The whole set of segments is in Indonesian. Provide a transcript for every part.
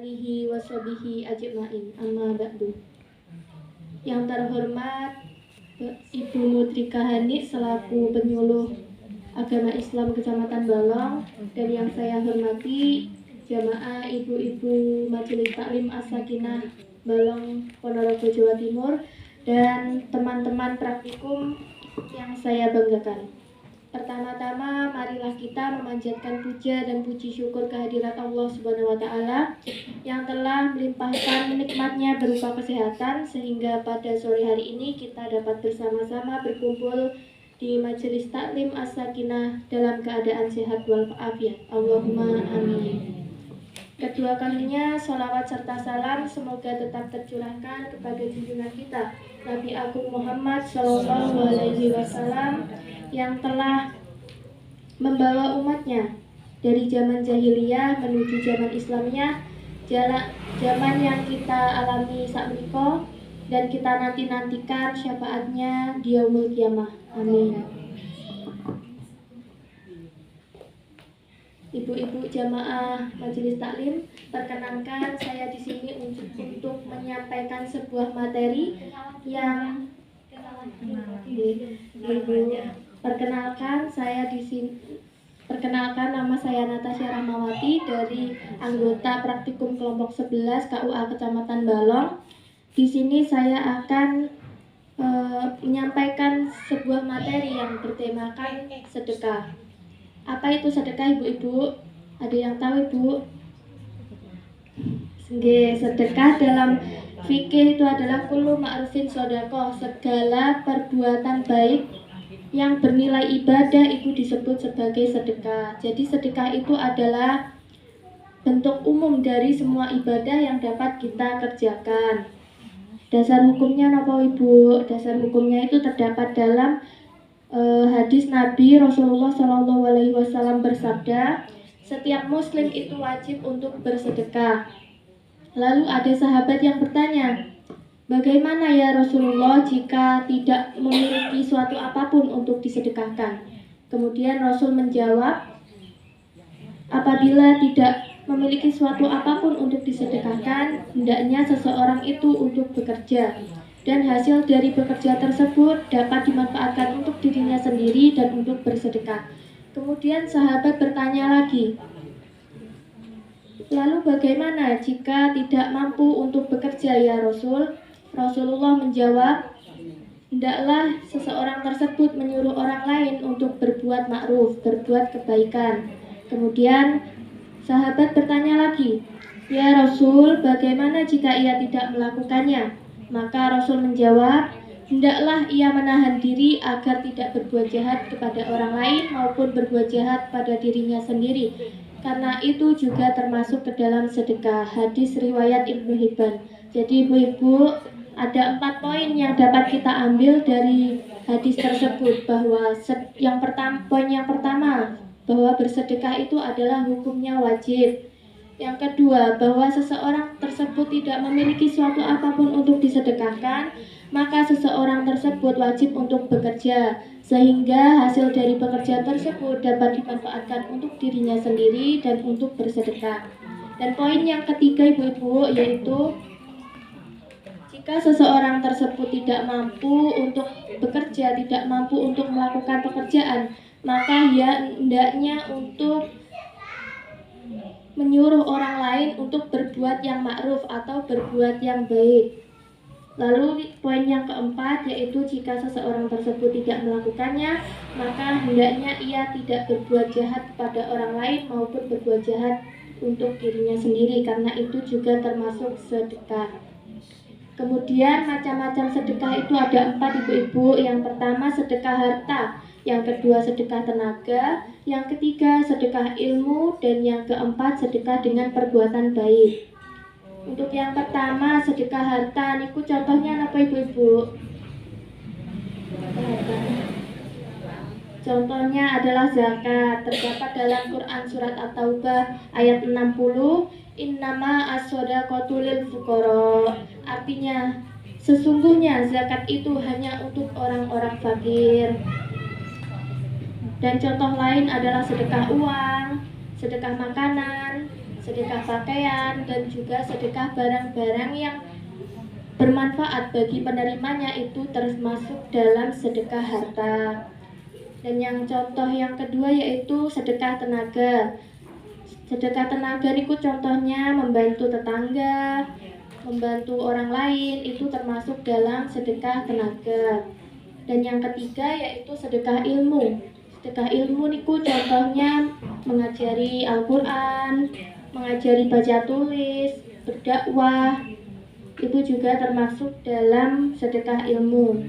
alihi washabihi ajma'in. Amma ba'du. Yang terhormat Ibu Nutrika Hani selaku penyuluh agama Islam Kecamatan Balong, dan yang saya hormati jamaah ibu-ibu Majelis Taklim As-Sakinah Balong Ponorogo Jawa Timur dan teman-teman praktikum yang saya banggakan. Pertama-tama marilah kita memanjatkan puja dan puji syukur kehadirat Allah Subhanahu wa taala yang telah melimpahkan nikmatnya berupa kesehatan sehingga pada sore hari ini kita dapat bersama-sama berkumpul di Majelis Taklim As-Sakinah dalam keadaan sehat walafiat. Allahumma amin. Kedua kalinya sholawat serta salam semoga tetap tercurahkan kepada junjungan kita Nabi Agung Muhammad Sallallahu Alaihi Wasallam yang telah membawa umatnya dari zaman jahiliyah menuju zaman Islamnya, zaman yang kita alami saat menika dan kita nantikan syafaatnya di yaumul qiyamah. Amin. Ibu-ibu jamaah Majelis Taklim, perkenankan saya di sini untuk menyampaikan sebuah materi yang perkenalkan nama saya Natasha Rahmawati dari anggota praktikum kelompok 11 KUA Kecamatan Balong. Di sini saya akan menyampaikan sebuah materi yang bertemakan sedekah. Apa itu sedekah, ibu-ibu? Ada yang tahu, ibu? Sedekah dalam fikih itu adalah kullu ma'rufin shadaqah, segala perbuatan baik yang bernilai ibadah itu disebut sebagai sedekah. Jadi sedekah itu adalah bentuk umum dari semua ibadah yang dapat kita kerjakan. Dasar hukumnya apa, ibu? Dasar hukumnya itu terdapat dalam hadis Nabi Rasulullah Shallallahu Alaihi Wasallam bersabda, setiap muslim itu wajib untuk bersedekah. Lalu ada sahabat yang bertanya, bagaimana ya Rasulullah jika tidak memiliki suatu apapun untuk disedekahkan? Kemudian Rasul menjawab, apabila tidak memiliki suatu apapun untuk disedekahkan, hendaknya seseorang itu untuk bekerja. Dan hasil dari bekerja tersebut dapat dimanfaatkan untuk dirinya sendiri dan untuk bersedekah. Kemudian sahabat bertanya lagi, lalu bagaimana jika tidak mampu untuk bekerja ya Rasul? Rasulullah menjawab, hendaklah seseorang tersebut menyuruh orang lain untuk berbuat ma'ruf, berbuat kebaikan. Kemudian sahabat bertanya lagi, ya Rasul, bagaimana jika ia tidak melakukannya? Maka Rasul menjawab, hendaklah ia menahan diri agar tidak berbuat jahat kepada orang lain maupun berbuat jahat pada dirinya sendiri, karena itu juga termasuk ke dalam sedekah. Hadis riwayat Ibnu Hibban. Jadi ibu-ibu, ada 4 poin yang dapat kita ambil dari hadis tersebut, bahwa poin yang pertama bahwa bersedekah itu adalah hukumnya wajib. Yang kedua, bahwa seseorang tersebut tidak memiliki suatu apapun untuk disedekahkan, maka seseorang tersebut wajib untuk bekerja, sehingga hasil dari bekerja tersebut dapat dimanfaatkan untuk dirinya sendiri dan untuk bersedekah. Dan poin yang ketiga, ibu-ibu, yaitu jika seseorang tersebut tidak mampu untuk bekerja, tidak mampu untuk melakukan pekerjaan, maka ia hendaknya untuk menyuruh orang lain untuk berbuat yang ma'ruf atau berbuat yang baik. Lalu poin yang keempat, yaitu jika seseorang tersebut tidak melakukannya, maka hendaknya ia tidak berbuat jahat kepada orang lain maupun berbuat jahat untuk dirinya sendiri, karena itu juga termasuk sedekah. Kemudian macam-macam sedekah itu ada 4, ibu-ibu. Yang pertama sedekah harta, yang kedua sedekah tenaga, yang ketiga sedekah ilmu, dan yang keempat sedekah dengan perbuatan baik. Untuk yang pertama sedekah harta, niku contohnya apa, ibu-ibu? Contohnya adalah zakat. Terdapat dalam Quran surat At-Taubah ayat 60, innama as-shadaqatu lil fuqara. Artinya, sesungguhnya zakat itu hanya untuk orang-orang fakir. Dan contoh lain adalah sedekah uang, sedekah makanan, sedekah pakaian, dan juga sedekah barang-barang yang bermanfaat bagi penerimanya itu termasuk dalam sedekah harta. Dan yang contoh yang kedua yaitu sedekah tenaga. Sedekah tenaga itu contohnya membantu tetangga, membantu orang lain, itu termasuk dalam sedekah tenaga. Dan yang ketiga yaitu sedekah ilmu. Sedekah ilmu niku contohnya mengajari Al-Quran, mengajari baca tulis, berdakwah, itu juga termasuk dalam sedekah ilmu.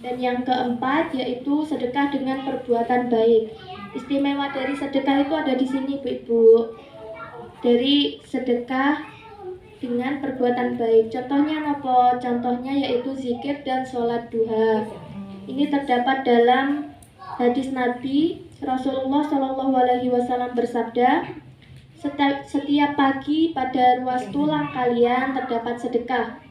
Dan yang keempat yaitu sedekah dengan perbuatan baik. Istimewa dari sedekah itu ada di sini, Bu-ibu. Dari sedekah dengan perbuatan baik. Contohnya apa? Contohnya yaitu zikir dan sholat duha. Ini terdapat dalam hadis Nabi. Rasulullah Shallallahu Alaihi Wasallam bersabda, setiap pagi pada ruas tulang kalian terdapat sedekah.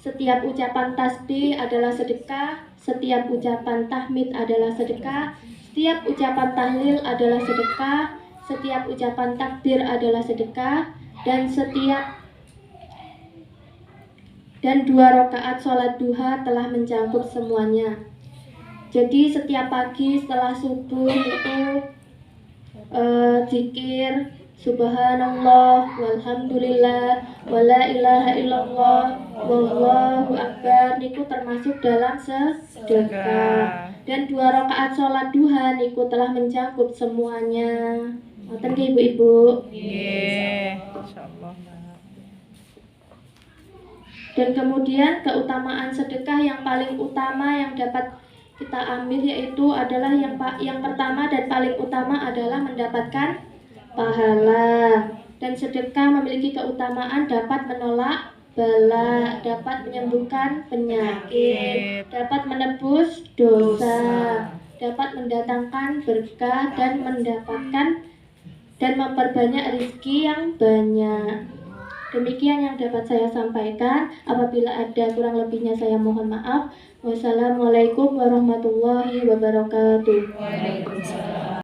Setiap ucapan tasbih adalah sedekah, setiap ucapan tahmid adalah sedekah, setiap ucapan tahlil adalah sedekah, setiap ucapan takbir adalah sedekah, dan 2 rakaat sholat duha telah mencakup semuanya. Jadi setiap pagi setelah subuh itu zikir subhanallah walhamdulillah wala ilaha illallah wallahu akbar niku termasuk dalam sedekah. Dan 2 rakaat sholat duha niku telah mencakup semuanya. Ngoten nggih Ibu-ibu? Nggih, insyaallah. Dan kemudian keutamaan sedekah yang paling utama yang dapat kita ambil yaitu adalah yang pertama dan paling utama adalah mendapatkan pahala. Dan sedekah memiliki keutamaan dapat menolak bala, dapat menyembuhkan penyakit, dapat menebus dosa, dapat mendatangkan berkah dan memperbanyak rezeki yang banyak. Demikian yang dapat saya sampaikan. Apabila ada kurang lebihnya saya mohon maaf. Wassalamualaikum warahmatullahi wabarakatuh. Waalaikumsalam.